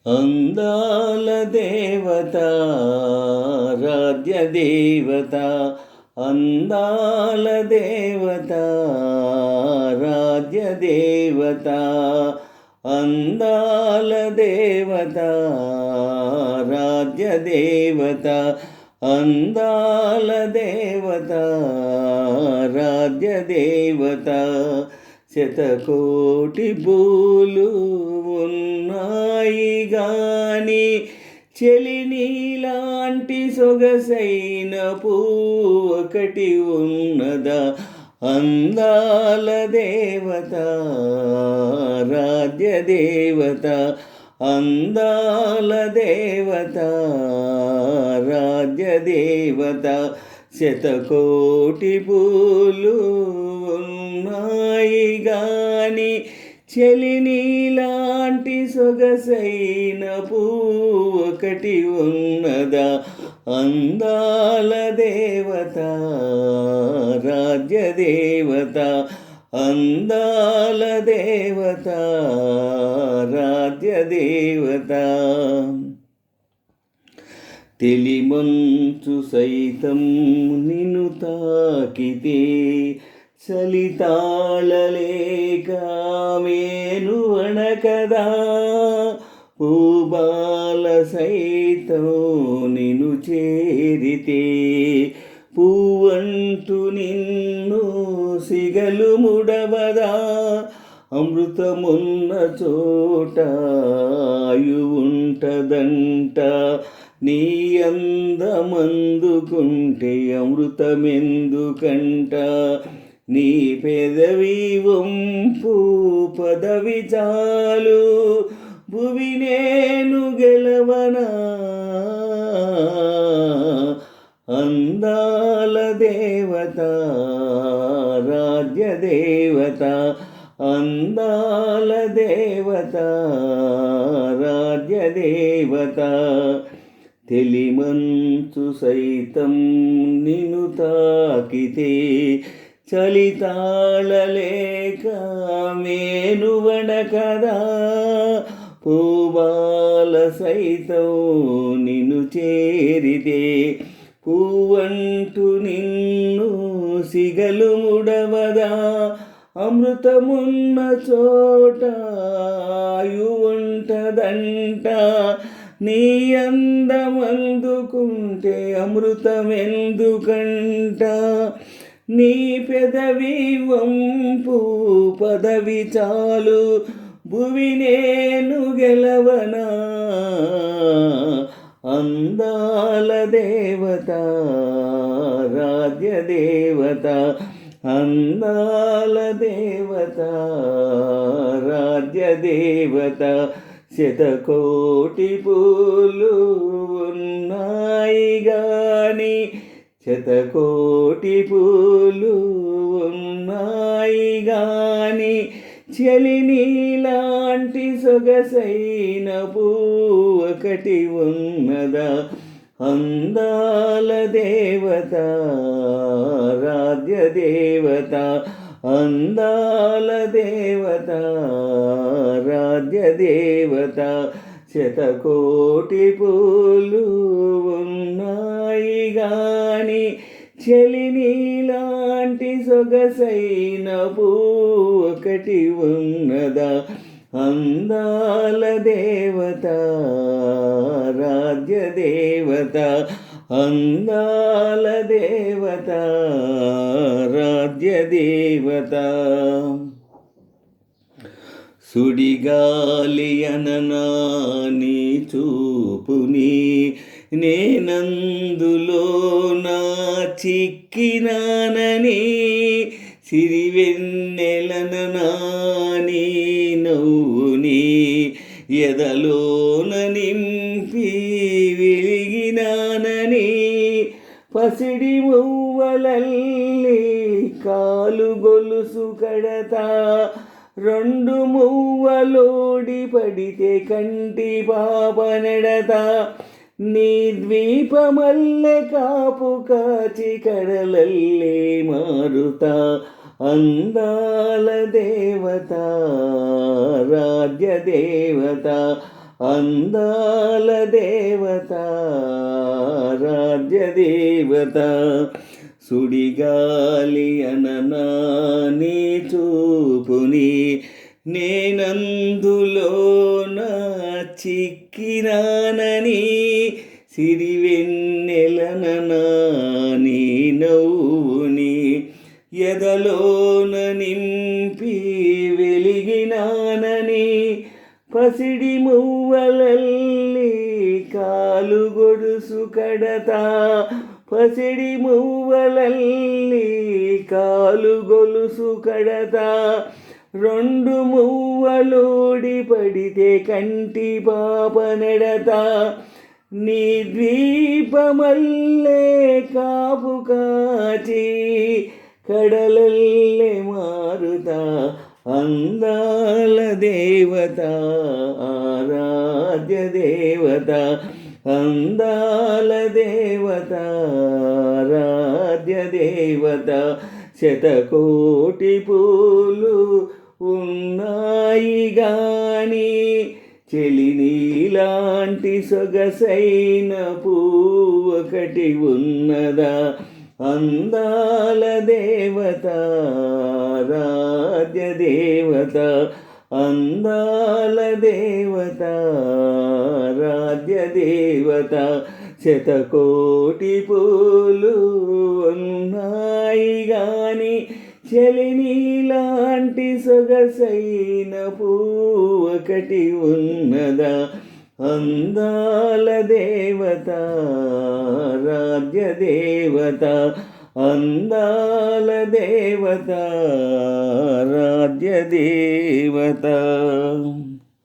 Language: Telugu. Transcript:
అందాల దేవత రాజ్య దేవత అందాల దేవత రాజ్య దేవత అందాల దేవత రాజ్య దేవత అందాల దేవత రాజ్య దేవత శతకోటి పూలు ఉన్నాయి గాని చెలి నీలాంటి సొగసైన పువ్వు ఒకటి ఉన్నదా. అందాల దేవత రాజ్య దేవత అందాల దేవత రాజ్య దేవత శతకోటి పూలు ఉన్నాయి గాని చెలి నీలాంటి సొగసైన పువ్వు ఒకటి ఉన్నదా. అందాల దేవత రాజ్య దేవత అందాల దేవత రాజ్య దేవత తెలిమంచు సైతం నిన్ను తాకితే చలితాళలేక మేను వణకదా. పూబాల సైతం నిన్ను చేరితే పువ్వంటూ నిన్ను సిగలు ముడవదా. అమృతమున్న చోట ఉంటదంట నీ అందమందుకుంటే అమృతమెందుకంట. నీ పెదవి వంపు పదవి చాలు భువి నేను గెలవనా. అందాల దేవత రాజ్య దేవత అందాల దేవత రాజ్య దేవత తెలిమంచు సైతం నిన్ను తాకితే చలితాళలేక మేను వణకదా. పూబాల సైతం నిన్ను చేరితే పువ్వంటూ నిన్ను సిగలు ముడవదా. అమృతమున్న చోట ఉంటదంట నీ అందమందుకుంటే అమృతమెందుకంట. నీ పెదవి వంపు పదవి చాలు భువి నేను గెలవనా. అందాల దేవత రాజ్య దేవత అందాల దేవత రాజ్య దేవత శతకోటి పూలు ఉన్నాయి గాని శతకోటి పూలు ఉన్నాయి గాని చెలి నీలాంటి సొగసైన పువ్వు ఒకటి ఉన్నదా. అందాల దేవత రాజ్య దేవత అందాల దేవత రాజ్య దేవత శతకోటి పూలు ఉన్నాయి గాని చెలి నీలాంటి సొగసైన పువ్వు ఒకటి ఉన్నదా. అందాల దేవత రాజ్య దేవత అందాల దేవత రాజ్య దేవత సుడిగాలి అననా నీ చూపుని నేనందులో నా చిక్కినానని సిరివెన్నెలననా నీ నవ్వుని ఎదలోన నింపి వెలిగినానని పసిడి మువ్వలల్లి కాలు గొలుసు కడతా రెండు మువ్వలోడి పడితే కంటి పాప నెడతా నీ ద్వీపమల్లె కాపు కాచి కడలల్లే మారుతా అందాల దేవత రాజ్య దేవత అందాల దేవత ఆరాధ్య దేవత సుడిగాలి అననా నీ చూపుని నేనందులోన చిక్కినానని సిరివెన్నెలననా నీ నవ్వుని ఎదలోన నింపి వెలిగినానని పసిడి మువ్వలల్లి కాలు గొడుసు కడతా పసిడి మువ్వలల్లి కాలు గొలుసు కడతా రెండు మువ్వలోడి పడితే కంటి పాప నెడతా నీ ద్వీపమల్లే కాపు కాచి కడలల్లే మారుతా అందాల దేవత ఆరాధ్య దేవత అందాల దేవత ఆరాధ్య దేవత శతకోటి పూలు ఉన్నాయి గాని చెలి నీలాంటి సొగసైన పువ్వు ఒకటి ఉన్నదా అందాల దేవత ఆరాధ్య దేవత అందాల దేవత ఆరాధ్య దేవత శతకోటి పూలు ఉన్నాయి గాని చెలి నీలాంటి సొగసైన పువ్వు ఒకటి ఉన్నదా అందాల దేవత ఆరాధ్య దేవత అందాల దేవత ఆరాధ్య దేవత